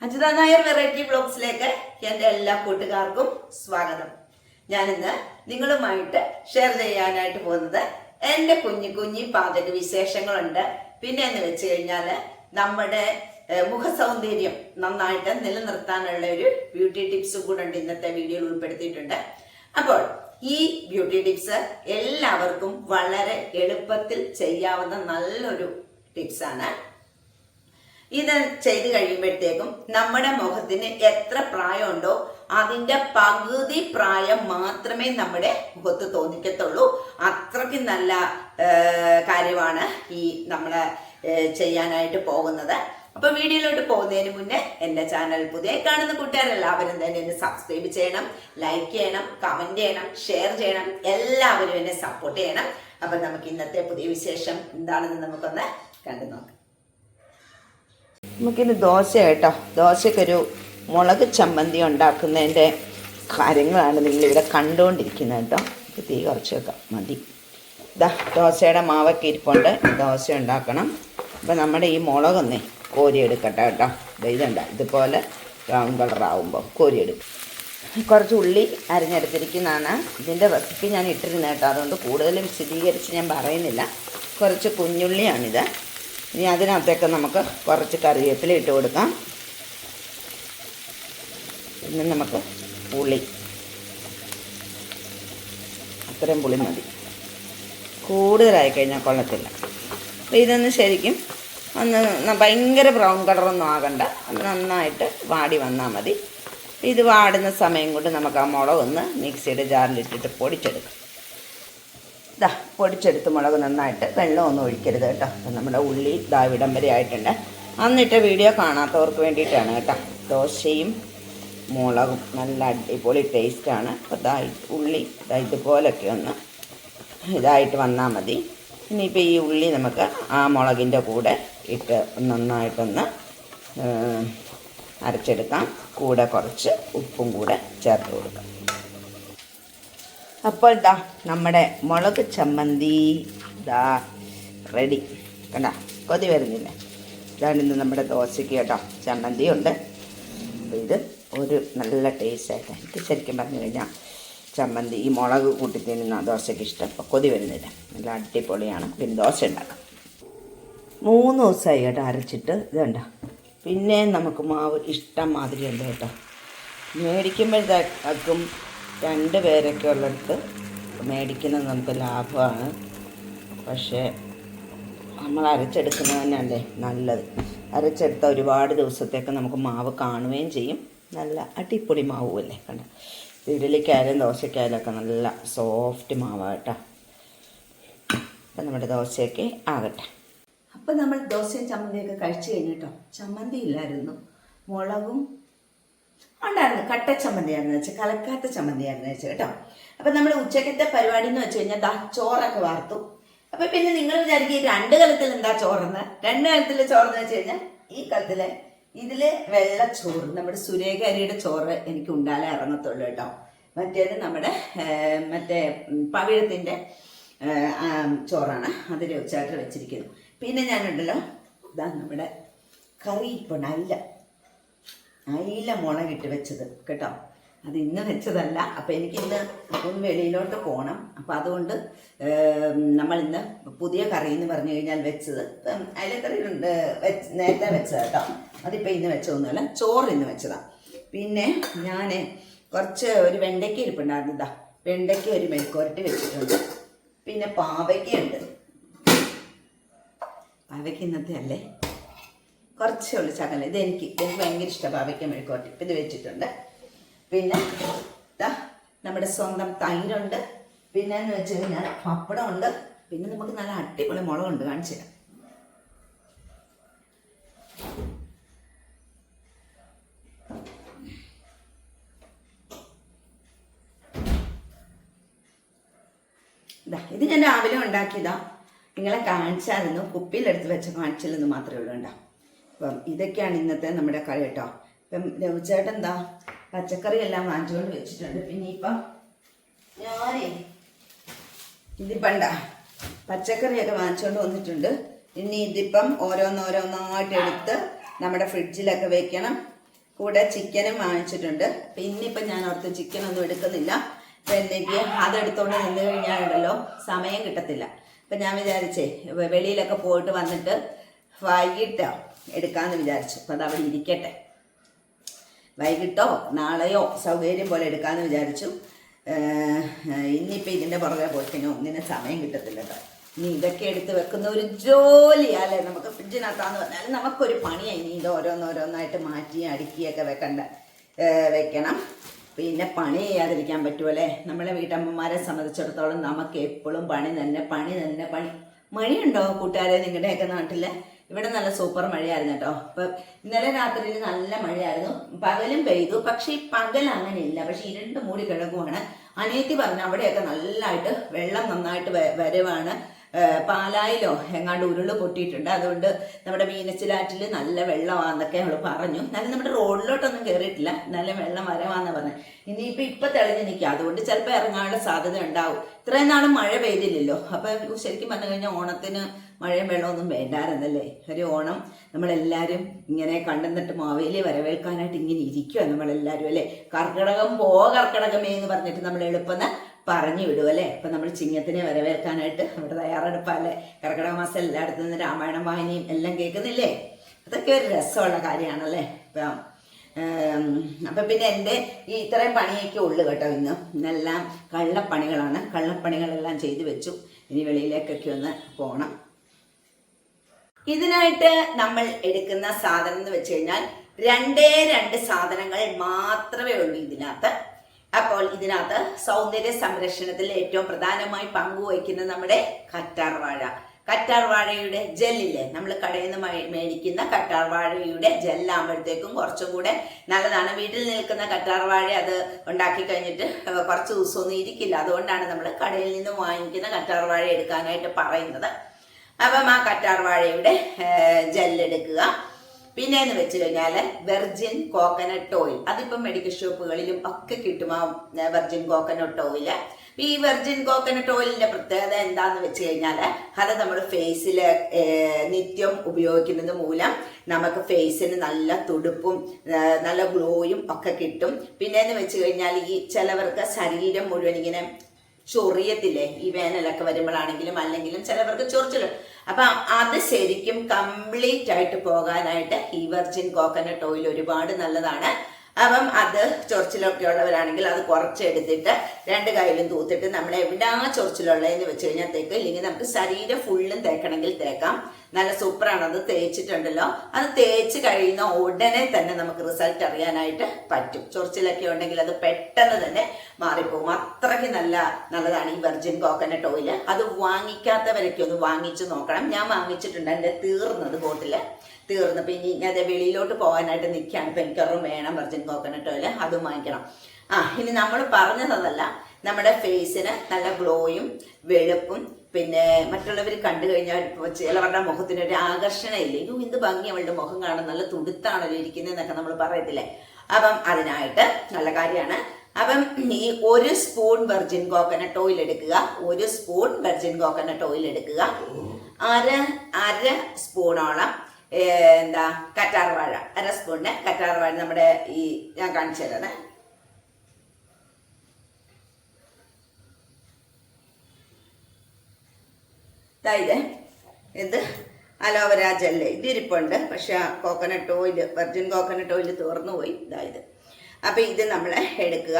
Ajitha Nair variety ബ്ലോഗ്സിലേക്ക് എൻ്റെ എല്ലാ കൂട്ടുകാർക്കും സ്വാഗതം. ഞാനിന്ന് നിങ്ങളുമായിട്ട് ഷെയർ ചെയ്യാനായിട്ട് പോകുന്നത് എൻ്റെ കുഞ്ഞി പാചക വിശേഷങ്ങളുണ്ട്. പിന്നെ എന്ന് വെച്ച് കഴിഞ്ഞാൽ നമ്മുടെ മുഖ സൗന്ദര്യം നന്നായിട്ട് നിലനിർത്താനുള്ള ഒരു ബ്യൂട്ടി ടിപ്സ് കൂടെ ഉണ്ട് ഇന്നത്തെ വീഡിയോയിൽ ഉൾപ്പെടുത്തിയിട്ടുണ്ട്. അപ്പോൾ ഈ ബ്യൂട്ടി ടിപ്സ് എല്ലാവർക്കും വളരെ എളുപ്പത്തിൽ ചെയ്യാവുന്ന നല്ലൊരു ടിപ്സാണ്. ഇത് ചെയ്ത് കഴിയുമ്പോഴത്തേക്കും നമ്മുടെ മുഖത്തിന് എത്ര പ്രായമുണ്ടോ അതിന്റെ പകുതി പ്രായം മാത്രമേ നമ്മുടെ മുഖത്ത് തോന്നിക്കത്തുള്ളൂ. അത്രയ്ക്ക് നല്ല കാര്യമാണ് ഈ നമ്മള് ചെയ്യാനായിട്ട് പോകുന്നത്. അപ്പൊ വീഡിയോയിലോട്ട് പോകുന്നതിന് മുന്നേ എന്റെ ചാനൽ പുതിയ കാണുന്ന കൂട്ടുകാരെല്ലാവരും തന്നെ എന്നെ സബ്സ്ക്രൈബ് ചെയ്യണം, ലൈക്ക് ചെയ്യണം, കമന്റ് ചെയ്യണം, ഷെയർ ചെയ്യണം. എല്ലാവരും എന്നെ സപ്പോർട്ട് ചെയ്യണം. അപ്പൊ നമുക്ക് ഇന്നത്തെ പുതിയ വിശേഷം എന്താണെന്ന് നമുക്കൊന്ന് കണ്ടു നോക്കാം. നമുക്കിന്ന് ദോശ കേട്ടോ, ദോശക്കൊരു മുളക് ചമ്മന്തി ഉണ്ടാക്കുന്നതിൻ്റെ കാര്യങ്ങളാണ് നിങ്ങളിവിടെ കണ്ടുകൊണ്ടിരിക്കുന്നത് കേട്ടോ. തീ കുറച്ച് വെക്കാം, മതി. ഇതാ ദോശയുടെ മാവൊക്കെ ഇരിപ്പുണ്ട്, ദോശ ഉണ്ടാക്കണം. അപ്പം നമ്മുടെ ഈ മുളകൊന്നേ കോരിയെടുക്കട്ടെ കേട്ടോ. ഇതുണ്ട്, ഇതുപോലെ ബ്രൗൺ കളറാവുമ്പോൾ കോരിയെടുക്കും. കുറച്ച് ഉള്ളി അരിഞ്ഞെടുത്തിരിക്കുന്നതാണ്. ഇതിൻ്റെ റെസിപ്പി ഞാൻ ഇട്ടിരുന്നത് കേട്ടോ, അതുകൊണ്ട് കൂടുതൽ വിശദീകരിച്ച് ഞാൻ പറയുന്നില്ല. കുറച്ച് കുഞ്ഞുള്ളിയാണിത്. ഇനി അതിനകത്തേക്ക് നമുക്ക് കുറച്ച് കറിവേപ്പില ഇട്ട് കൊടുക്കാം. പിന്നെ നമുക്ക് പുളി, അത്രയും പുളി മതി, കൂടുതലായി കഴിഞ്ഞാൽ കൊള്ളത്തില്ല. അപ്പോൾ ഇതൊന്ന് ശരിക്കും ഒന്ന് ഭയങ്കര ബ്രൗൺ കളറൊന്നും ആകണ്ട, അത് നന്നായിട്ട് വാടി വന്നാൽ മതി. ഇത് വാടുന്ന സമയം കൊണ്ട് നമുക്ക് ആ മുളകൊന്ന് മിക്സിയുടെ ജാറിലിട്ടിട്ട് പൊടിച്ചെടുക്കാം. ഇതാ പൊടിച്ചെടുത്ത് മുളക് നന്നായിട്ട് വെള്ളമൊന്നും ഒഴിക്കരുത് കേട്ടോ. അപ്പം നമ്മുടെ ഉള്ളി ഇവിടം വരെ ആയിട്ടുണ്ട്. അന്നിട്ട് വീഡിയോ കാണാത്തവർക്ക് വേണ്ടിയിട്ടാണ് കേട്ടോ. ദോശയും മുളകും നല്ല അടിപൊളി ടേസ്റ്റാണ്. അപ്പോൾ ഉള്ളി ഇതുപോലൊക്കെ ഒന്ന് ഇതായിട്ട് വന്നാൽ മതി. ഇനിയിപ്പോൾ ഈ ഉള്ളി നമുക്ക് ആ മുളകിൻ്റെ കൂടെ ഇട്ട് നന്നായിട്ടൊന്ന് അരച്ചെടുക്കാം. കൂടെ കുറച്ച് ഉപ്പും കൂടെ ചേർത്ത് കൊടുക്കാം. അപ്പോൾ നമ്മുടെ മുളക് ചമ്മന്തി റെഡി. കണ്ട, കൊതി വരുന്നില്ല. ഇതാണ് ഇന്ന് നമ്മുടെ ദോശയ്ക്ക് കേട്ടോ. ചമ്മന്തി ഉണ്ട്. അപ്പോൾ ഇത് ഒരു നല്ല ടേസ്റ്റായിട്ട്, എനിക്ക് ശരിക്കും പറഞ്ഞു കഴിഞ്ഞാൽ ചമ്മന്തി ഈ മുളക് കൂട്ടി തിന്നുന്ന ദോശയ്ക്ക് ഇഷ്ടം. അപ്പോൾ കൊതി വരുന്നില്ല, നല്ല അടിപൊളിയാണ്. പിന്നെ ദോശ ഉണ്ടാക്കാം. 3 ദിവസമായി കേട്ടോ അരച്ചിട്ട്. ഇതുണ്ടോ, പിന്നെ നമുക്ക് മാവ് ഇഷ്ടം മാതിരി ഉണ്ട് കേട്ടോ. മേടിക്കുമ്പോഴത്തേക്കും 2 പേരൊക്കെ ഉള്ളിടത്ത് മേടിക്കുന്നത് നമുക്ക് ലാഭമാണ്. പക്ഷേ നമ്മൾ അരച്ചെടുക്കുന്നത് തന്നെയല്ലേ നല്ലത്. അരച്ചെടുത്ത ഒരുപാട് ദിവസത്തേക്ക് നമുക്ക് മാവ് കാണുകയും ചെയ്യും. നല്ല അടിപൊളി മാവുമല്ലേ. കണ്ട, ഇഡലിക്കായാലും ദോശയ്ക്കായാലൊക്കെ നല്ല സോഫ്റ്റ് മാവാണ് കേട്ടോ. അപ്പം നമ്മുടെ ദോശയൊക്കെ ആകട്ടെ. അപ്പം നമ്മൾ ദോശയും ചമ്മന്തിയൊക്കെ കഴിച്ച് കഴിഞ്ഞിട്ടോ. ചമ്മന്തി ഇല്ലായിരുന്നു, മുളകും ഉണ്ടായിരുന്നു. കട്ട ചമ്മന്തിയായിരുന്നു വെച്ചാൽ, കലക്കാത്ത ചമ്മന്തിയായിരുന്നു വെച്ചാൽ കേട്ടോ. അപ്പം നമ്മൾ ഉച്ചക്കത്തെ പരിപാടി എന്ന് വെച്ച് കഴിഞ്ഞാൽ ചോറൊക്കെ വാർത്തു. അപ്പം പിന്നെ നിങ്ങൾ വിചാരിക്കും 2 കലത്തിൽ എന്താ ചോറെന്ന്. 2 കലത്തിലെ ചോറെന്ന് വെച്ച് കഴിഞ്ഞാൽ ഈ കലത്തിലെ ഇതിൽ വെള്ളച്ചോറ്, നമ്മുടെ സുരേഖ അരിയുടെ ചോറ് എനിക്ക് ഉണ്ടാലേ ഇറങ്ങത്തുള്ളൂ കേട്ടോ. മറ്റേത് നമ്മുടെ മറ്റേ പവിഴത്തിൻ്റെ ചോറാണ്, അതിൽ ചേട്ടൻ വെച്ചിരിക്കുന്നു. പിന്നെ ഞാനുണ്ടല്ലോ നമ്മുടെ കറി ഇപ്പം അയില മുളകിട്ട് വെച്ചത് കേട്ടോ. അത് ഇന്ന് വെച്ചതല്ല. അപ്പം എനിക്കിന്ന് ഒന്ന് വെളിയിലോട്ട് പോകണം. അപ്പം അതുകൊണ്ട് നമ്മളിന്ന് പുതിയ കറി എന്ന് പറഞ്ഞു കഴിഞ്ഞാൽ വെച്ചത് അയിലക്കറി നേരത്തെ വെച്ചത് കേട്ടോ. അതിപ്പോൾ ഇന്ന് വെച്ചതൊന്നുമല്ല, ചോറ് ഇന്ന് വെച്ചതാണ്. പിന്നെ ഞാൻ കുറച്ച് ഒരു വെണ്ടയ്ക്ക ഇരിപ്പുണ്ടായിരുന്നു. വെണ്ടയ്ക്ക ഒരു മെഴുക്കുവരട്ടി വെച്ചിട്ടുണ്ട്. പിന്നെ പാവയ്ക്കുണ്ട്. പാവയ്ക്ക ഇന്നത്തെ അല്ലേ, കുറച്ചേ ഉള്ളു ശകലം. എനിക്ക് ഭയങ്കര ഇഷ്ടമാണ് പാവയ്ക്ക മെഴുക്കുവരട്ടി. ഇപ്പം ഇത് വെച്ചിട്ടുണ്ട്. പിന്നെ നമ്മുടെ സ്വന്തം തൈരുണ്ട്. പിന്നെ എന്ന് വെച്ച് കഴിഞ്ഞാൽ പപ്പടമുണ്ട്. പിന്നെ നമുക്ക് നല്ല അടിപൊളി മുളകുണ്ട്, കാണിച്ചു തരാം. ഇത് ഞാൻ രാവിലെ ഉണ്ടാക്കിയതാ, നിങ്ങളെ കാണിച്ചായിരുന്നു. കുപ്പിയിലെടുത്ത് വെച്ച കാണിച്ചില്ലെന്ന് മാത്രമേ ഉള്ളൂ കേട്ടോ. അപ്പം ഇതൊക്കെയാണ് ഇന്നത്തെ നമ്മുടെ കറി കേട്ടോ. ഇപ്പം രവിചേട്ടൻ പച്ചക്കറിയെല്ലാം വാങ്ങിച്ചുകൊണ്ട് വെച്ചിട്ടുണ്ട്. പിന്നെ ഇപ്പം ഞാനേ ഇതിപ്പണ്ട പച്ചക്കറിയൊക്കെ വാങ്ങിച്ചുകൊണ്ട് വന്നിട്ടുണ്ട്. ഇനി ഇതിപ്പം ഓരോന്നോരോന്നായിട്ട് എടുത്ത് നമ്മുടെ ഫ്രിഡ്ജിലൊക്കെ വെക്കണം. കൂടെ ചിക്കനും വാങ്ങിച്ചിട്ടുണ്ട്. ഇന്നിപ്പം ഞാൻ ഓർത്ത് ചിക്കനൊന്നും എടുക്കുന്നില്ല. അപ്പം എനിക്ക് അതെടുത്തോണ്ട് നിന്ന് കഴിഞ്ഞാലുണ്ടല്ലോ സമയം കിട്ടത്തില്ല. അപ്പം ഞാൻ വിചാരിച്ചേ വെളിയിലൊക്കെ പോയിട്ട് വന്നിട്ട് വൈകിട്ടോ എടുക്കാമെന്ന് വിചാരിച്ചു. അപ്പം അത് അവിടെ ഇരിക്കട്ടെ, വൈകിട്ടോ നാളെയോ സൗകര്യം പോലെ എടുക്കാമെന്ന് വിചാരിച്ചു. ഇന്നിപ്പോൾ ഇതിൻ്റെ പുറകെ പോയിക്കഴിഞ്ഞോ ഒന്നിനും സമയം കിട്ടത്തില്ല കേട്ടോ. ഇനി ഇതൊക്കെ എടുത്ത് വെക്കുന്ന ഒരു ജോലിയല്ലേ നമുക്ക്. ഫ്രിഡ്ജിനകത്താന്ന് പറഞ്ഞാൽ നമുക്കൊരു പണിയായി. ഇനി ഇത് ഓരോന്നോരോന്നായിട്ട് മാറ്റി അടുക്കിയൊക്കെ വെക്കണം. പിന്നെ പണി ചെയ്യാതിരിക്കാൻ പറ്റുമല്ലേ. നമ്മളെ വീട്ടമ്മമാരെ സംബന്ധിച്ചിടത്തോളം നമുക്ക് എപ്പോഴും പണി. മഴയുണ്ടോ കൂട്ടുകാരെ നിങ്ങളുടെയൊക്കെ നാട്ടിൽ? ഇവിടെ നല്ല സൂപ്പർ മഴയായിരുന്നു കേട്ടോ. അപ്പം ഇന്നലെ രാത്രിയിൽ നല്ല മഴയായിരുന്നു, പകലും പെയ്തു. പക്ഷെ ഈ പകൽ അങ്ങനെയില്ല, പക്ഷെ ഇരുണ്ട് മൂടി കിടക്കുവാണ്. അനിയത്തി പറഞ്ഞു അവിടെയൊക്കെ നല്ലതായിട്ട് വെള്ളം നന്നായിട്ട് വരുവാണ്. പാലായിലോ എങ്ങാണ്ട് ഉരുള് പൊട്ടിയിട്ടുണ്ട്, അതുകൊണ്ട് നമ്മുടെ മീനച്ചിലാറ്റിൽ നല്ല വെള്ളമാണെന്നൊക്കെ അവൾ പറഞ്ഞു. എന്നാലും നമ്മുടെ റോഡിലോട്ടൊന്നും കയറിയിട്ടില്ല, നല്ല വെള്ളം വരവാന്ന് പറഞ്ഞു. ഇനിയിപ്പോൾ തെളിഞ്ഞ് നിൽക്കുക, അതുകൊണ്ട് ചിലപ്പോൾ ഇറങ്ങാനുള്ള സാധ്യത ഉണ്ടാവും. ഇത്രയും നാളും മഴ പെയ്തില്ലല്ലോ. അപ്പം ശരിക്കും പറഞ്ഞു കഴിഞ്ഞാൽ ഓണത്തിന് മഴയും വെള്ളമൊന്നും വേണ്ടായിരുന്നല്ലേ. ഒരു ഓണം നമ്മളെല്ലാവരും ഇങ്ങനെ കണ്ടെന്നിട്ട് മാവേലി വരവേൽക്കാനായിട്ട് ഇങ്ങനെ ഇരിക്കുക നമ്മളെല്ലാവരും അല്ലേ. കർക്കിടകമേ എന്ന് പറഞ്ഞിട്ട് നമ്മൾ എളുപ്പം പറഞ്ഞു വിടും അല്ലേ. അപ്പം നമ്മൾ ചിങ്ങത്തിനെ വരവേൽക്കാനായിട്ട് നമ്മുടെ തയ്യാറെടുപ്പല്ലേ. കർക്കിടക മാസം എല്ലായിടത്തു നിന്ന് രാമായണം വായനയും എല്ലാം കേൾക്കുന്നില്ലേ. അതൊക്കെ ഒരു രസമുള്ള കാര്യമാണല്ലേ. അപ്പം പിന്നെ എൻ്റെ ഈ ഇത്രയും പണിയൊക്കെ ഉള്ളു കേട്ടോ. ഇന്നെല്ലാം കള്ളപ്പണികളെല്ലാം ചെയ്തു വെച്ചു. ഇനി വെളിയിലേക്കൊക്കെ ഒന്ന് പോകണം. ഇതിനായിട്ട് നമ്മൾ എടുക്കുന്ന സാധനം എന്ന് വെച്ച് കഴിഞ്ഞാൽ രണ്ട് സാധനങ്ങൾ മാത്രമേ ഉള്ളൂ ഇതിനകത്ത്. അപ്പോൾ ഇതിനകത്ത് സൗന്ദര്യ സംരക്ഷണത്തിൽ ഏറ്റവും പ്രധാനമായി പങ്കുവയ്ക്കുന്ന നമ്മുടെ കറ്റാർ വാഴയുടെ ജെല്ലില്ലേ, നമ്മൾ കടയിൽ നിന്ന് മേടിക്കുന്ന കറ്റാർ വാഴയുടെ ജെല്ലാകുമ്പോഴത്തേക്കും കുറച്ചും കൂടെ നല്ലതാണ്. വീട്ടിൽ നിൽക്കുന്ന കറ്റാർ വാഴ അത് ഉണ്ടാക്കി കഴിഞ്ഞിട്ട് കുറച്ച് ദിവസമൊന്നും ഇരിക്കില്ല. അതുകൊണ്ടാണ് നമ്മൾ കടയിൽ നിന്ന് വാങ്ങിക്കുന്ന കറ്റാർ വാഴ എടുക്കാനായിട്ട് പറയുന്നത്. അപ്പം ആ കറ്റാർ വാഴയുടെ ജെല്ലെടുക്കുക. പിന്നെ എന്ന് വെച്ച് കഴിഞ്ഞാൽ വെർജിൻ കോക്കനട്ട് ഓയിൽ, അതിപ്പം മെഡിക്കൽ ഷോപ്പുകളിലും ഒക്കെ കിട്ടും ആ വെർജിൻ കോക്കനട്ട് ഓയിൽ. ഈ വെർജിൻ കോക്കനട്ട് ഓയിലിന്റെ പ്രത്യേകത എന്താന്ന് വെച്ച് കഴിഞ്ഞാൽ അത് നമ്മൾ ഫേസിൽ നിത്യം ഉപയോഗിക്കുന്നത് മൂലം നമുക്ക് ഫേസിന് നല്ല തുടുപ്പും നല്ല ഗ്ലോയും ഒക്കെ കിട്ടും. പിന്നെ എന്ന് വെച്ച് കഴിഞ്ഞാൽ ഈ ചിലവർക്ക് ശരീരം മുഴുവൻ ഇങ്ങനെ ചൊറിയത്തില്ലേ, ഈ വേനലൊക്കെ വരുമ്പോഴാണെങ്കിലും അല്ലെങ്കിലും ചിലവർക്ക് ചൊറിച്ചിൽ. അപ്പം അത് ശരിക്കും കംപ്ലീറ്റ് ആയിട്ട് പോകാനായിട്ട് ഈ വെർജിൻ കോക്കനട്ട് ഓയിൽ ഒരുപാട് നല്ലതാണ്. അപ്പം അത് ചൊറിച്ചിലൊക്കെ ഉള്ളവരാണെങ്കിൽ അത് കുറച്ചെടുത്തിട്ട് 2 കൈയിലും തൂത്തിട്ട് നമ്മൾ എവിടാ ചൊറിച്ചിലുള്ളതെന്ന് വെച്ച് കഴിഞ്ഞാൽ തേക്കും. ഇല്ലെങ്കിൽ നമുക്ക് ശരീരം ഫുള്ളും തേക്കണമെങ്കിൽ തേക്കാം. നല്ല സൂപ്പറാണ്. അത് തേച്ചിട്ടുണ്ടല്ലോ, അത് തേച്ച് കഴിയുന്ന ഉടനെ തന്നെ നമുക്ക് റിസൾട്ട് അറിയാനായിട്ട് പറ്റും. ചൊറിച്ചിലൊക്കെ ഉണ്ടെങ്കിൽ അത് പെട്ടെന്ന് തന്നെ മാറിപ്പോകും. അത്രയ്ക്ക് നല്ലതാണ് ഈ വെർജിൻ കോക്കനട്ട് ഓയിൽ. അത് വാങ്ങിക്കാത്തവരൊക്കെ ഒന്ന് വാങ്ങിച്ച് നോക്കണം. ഞാൻ വാങ്ങിച്ചിട്ടുണ്ട്, എൻ്റെ ബോട്ടില് തീർന്നു. പിന്നെ അത് വെളിയിലോട്ട് പോകാനായിട്ട് നിൽക്കുകയാണ്. ഇപ്പം എനിക്കൊരെണ്ണം വേണം വെർജിൻ കോക്കനട്ട് ഓയിൽ, അതും വാങ്ങിക്കണം. ഇനി നമ്മൾ പറഞ്ഞതല്ല, നമ്മുടെ ഫേസിന് നല്ല ഗ്ലോയും വെളുപ്പും പിന്നെ മറ്റുള്ളവർ കണ്ടു കഴിഞ്ഞാൽ ചിലവരുടെ മുഖത്തിനൊരു ആകർഷണം ഇല്ലേ, എന്ത് ഭംഗി അവളുടെ മുഖം കാണാൻ നല്ല തുടുത്താണല്ലോ ഇരിക്കുന്നതെന്നൊക്കെ നമ്മൾ പറയത്തില്ലേ. അപ്പം അതിനായിട്ട് നല്ല കാര്യമാണ്. അപ്പം ഈ 1 സ്പൂൺ വെർജിൻ കോക്കനട്ട് ഓയിൽ എടുക്കുക. 1 സ്പൂൺ വെർജിൻ കോക്കനട്ട് ഓയിൽ എടുക്കുക. അര സ്പൂണോളം കറ്റാർ വാഴ, 1/2 സ്പൂണിന് കറ്റാർ വാഴ നമ്മുടെ ഈ ഞാൻ കാണിച്ചു തരാം. ഇത് അലോവേര ജെല്ല് ഇതിരിപ്പുണ്ട്. പക്ഷെ coconut oil, virgin coconut oil തീർന്നു പോയി. അപ്പം ഇത് നമ്മൾ എടുക്കുക.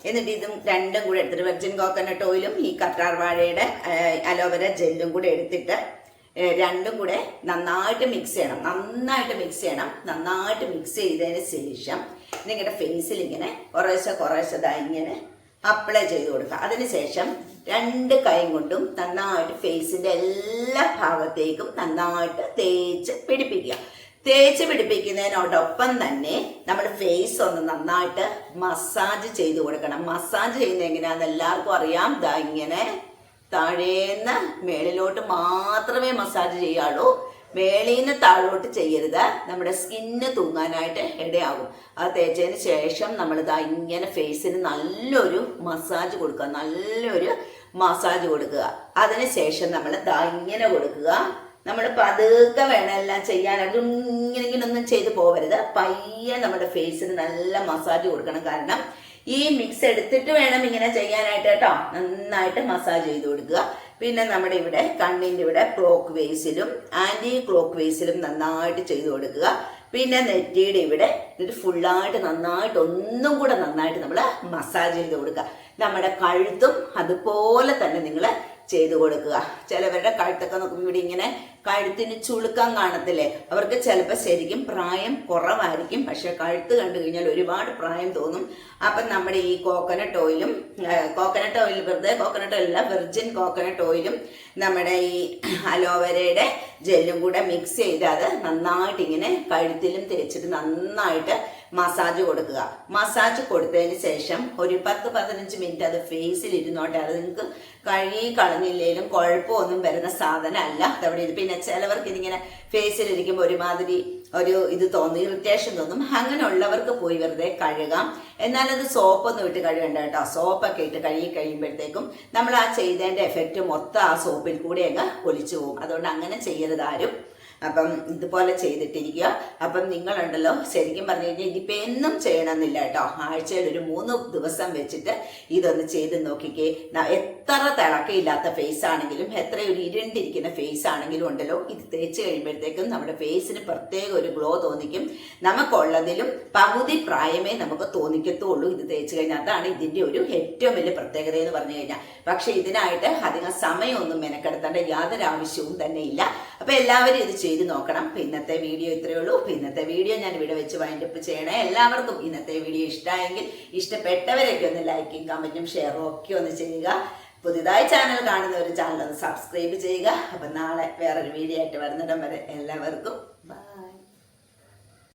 എന്നിട്ട് ഇതും രണ്ടും കൂടെ എടുത്തിട്ട് വെർജിൻ കോക്കനട്ട് ഓയിലും ഈ കറ്റാർ വാഴയുടെ അലോവേര ജെല്ലും കൂടെ എടുത്തിട്ട് രണ്ടും കൂടെ നന്നായിട്ട് മിക്സ് ചെയ്യണം. നന്നായിട്ട് മിക്സ് ചെയ്തതിന് ശേഷം നിങ്ങളുടെ ഫേസിൽ ഇങ്ങനെ കുറേശ്ശെ ഇങ്ങനെ അപ്ലൈ ചെയ്ത് കൊടുക്കുക. അതിനുശേഷം 2 കൈ കൊണ്ടും നന്നായിട്ട് ഫേസിന്റെ എല്ലാ ഭാഗത്തേക്കും നന്നായിട്ട് തേച്ച് പിടിപ്പിക്കുന്നതിനോടൊപ്പം തന്നെ നമ്മൾ ഫേസ് ഒന്ന് നന്നായിട്ട് മസാജ് ചെയ്ത് കൊടുക്കണം. മസാജ് ചെയ്യുന്നത് എങ്ങനെയാണെന്ന് എല്ലാവർക്കും അറിയാം. ഇങ്ങനെ താഴേന്ന് മേളിലോട്ട് മാത്രമേ മസാജ് ചെയ്യാവുള്ളൂ. മേളീന്ന് താഴോട്ട് ചെയ്യരുത്, നമ്മുടെ സ്കിന്ന് തൂങ്ങാനായിട്ട് ഇടയാകും. അത് തേച്ചതിന് ശേഷം നമ്മൾ ഇങ്ങനെ ഫേസിന് നല്ലൊരു മസാജ് കൊടുക്കുക. അതിനുശേഷം നമ്മൾ ഇങ്ങനെ കൊടുക്കുക. നമ്മൾ പതുക്കെ വേണം എല്ലാം ചെയ്യാൻ. അത് ഇങ്ങനെ ഒന്നും ചെയ്ത് പോകരുത്. പയ്യെ നമ്മുടെ ഫേസിന് നല്ല മസാജ് കൊടുക്കണം. കാരണം ഈ മിക്സ് എടുത്തിട്ട് വേണം ഇങ്ങനെ ചെയ്യാനായിട്ട് കേട്ടോ. നന്നായിട്ട് മസാജ് ചെയ്ത് കൊടുക്കുക. പിന്നെ നമ്മുടെ ഇവിടെ കണ്ണിൻ്റെ ഇവിടെ ക്ലോക്ക് വേസിലും ആൻറ്റി ക്ലോക്ക് വേസിലും നന്നായിട്ട് ചെയ്ത് കൊടുക്കുക. പിന്നെ നെറ്റിയുടെ ഇവിടെ ഇത് ഫുള്ളായിട്ട് നന്നായിട്ട് ഒന്നും കൂടെ നന്നായിട്ട് നമ്മൾ മസാജ് ചെയ്ത് കൊടുക്കുക. നമ്മുടെ കഴുത്തും അതുപോലെ തന്നെ നിങ്ങൾ ചെയ്തു കൊടുക്കുക. ചിലവരുടെ കഴുത്തൊക്കെ നോക്കുമ്പോൾ ഇവിടെ ഇങ്ങനെ കഴുത്തിന് ചുളുക്കം കാണത്തില്ലേ, അവർക്ക് ചിലപ്പോൾ ശരിക്കും പ്രായം കുറവായിരിക്കും. പക്ഷെ കഴുത്ത് കണ്ടു കഴിഞ്ഞാൽ ഒരുപാട് പ്രായം തോന്നും. അപ്പം നമ്മുടെ ഈ കോക്കനട്ട് ഓയിൽ വെറുതെ കോക്കനട്ട് ഓയിലല്ല, വെർജിൻ കോക്കനട്ട് ഓയിലും നമ്മുടെ ഈ അലോവേരയുടെ ജെല്ലും കൂടെ മിക്സ് ചെയ്ത് അത് നന്നായിട്ട് ഇങ്ങനെ കഴുത്തിലും തേച്ചിട്ട് നന്നായിട്ട് മസാജ് കൊടുക്കുക. മസാജ് കൊടുത്തതിന് ശേഷം ഒരു 10-15 മിനിറ്റ് അത് ഫേസിൽ ഇരുന്നോട്ടെ. അത് നിങ്ങൾക്ക് കഴുകി കളഞ്ഞില്ലേലും കുഴപ്പമൊന്നും വരുന്ന സാധനമല്ല. അതവിടെ ഇത് പിന്നെ ചിലവർക്ക് ഇതിങ്ങനെ ഫേസിലിരിക്കുമ്പോൾ ഒരുമാതിരി ഇത് തോന്നും, ഇറിറ്റേഷൻ തോന്നും. അങ്ങനെയുള്ളവർക്ക് പോയി വെറുതെ കഴുകാം. എന്നാലത് സോപ്പൊന്നും ഇട്ട് കഴുകണ്ട കേട്ടോ. സോപ്പൊക്കെ ഇട്ട് കഴുകി കഴിയുമ്പോഴത്തേക്കും നമ്മൾ ആ ചെയ്തതിൻ്റെ എഫക്റ്റ് മൊത്തം ആ സോപ്പിൽ കൂടെ അങ്ങ് ഒലിച്ചു പോകും. അതുകൊണ്ട് അങ്ങനെ ചെയ്യരുത് ആരും. അപ്പം ഇതുപോലെ ചെയ്തിട്ടിരിക്കുക. അപ്പം നിങ്ങളുണ്ടല്ലോ ശരിക്കും പറഞ്ഞു കഴിഞ്ഞാൽ ഇതിപ്പോൾ എന്നും ചെയ്യണമെന്നില്ല കേട്ടോ. ആഴ്ചയിൽ ഒരു 3 ദിവസം വെച്ചിട്ട് ഇതൊന്ന് ചെയ്ത് നോക്കിക്കേ. എത്ര തിളക്കമില്ലാത്ത ഫേസ് ആണെങ്കിലും എത്ര ഒരു ഇരുണ്ടിരിക്കുന്ന ഫേസ് ആണെങ്കിലും ഉണ്ടല്ലോ, ഇത് തേച്ച് കഴിയുമ്പോഴത്തേക്കും നമ്മുടെ ഫേസിന് പ്രത്യേക ഒരു ഗ്ലോ തോന്നിക്കും. നമുക്കുള്ളതിലും പകുതി പ്രായമേ നമുക്ക് തോന്നിക്കത്തുള്ളൂ ഇത് തേച്ച് കഴിഞ്ഞാൽ. അതാണ് ഇതിൻ്റെ ഒരു ഏറ്റവും വലിയ പ്രത്യേകത എന്ന് പറഞ്ഞു കഴിഞ്ഞാൽ. പക്ഷെ ഇതിനായിട്ട് അധികം സമയമൊന്നും മെനക്കെടുത്തേണ്ട യാതൊരു ആവശ്യവും തന്നെ ഇല്ല. അപ്പം എല്ലാവരും ഇത് ചെയ്ത് നോക്കണം. ഇന്നത്തെ വീഡിയോ ഇത്രയേ ഉള്ളൂ. ഇന്നത്തെ വീഡിയോ ഞാൻ ഇവിടെ വെച്ച് വൈൻഡപ്പ് ചെയ്യണേ. എല്ലാവർക്കും ഇന്നത്തെ വീഡിയോ ഇഷ്ടമായെങ്കിൽ ഇഷ്ടപ്പെട്ടവരൊക്കെ ഒന്ന് ലൈക്കും കമന്റും ഷെയറും ഒക്കെ ഒന്ന് ചെയ്യുക. പുതിയതായി ചാനൽ കാണുന്നവർ ചാനൽ ഒന്ന് സബ്സ്ക്രൈബ് ചെയ്യുക. അപ്പം നാളെ വേറൊരു വീഡിയോ ആയിട്ട് വരുന്നിടം വരെ എല്ലാവർക്കും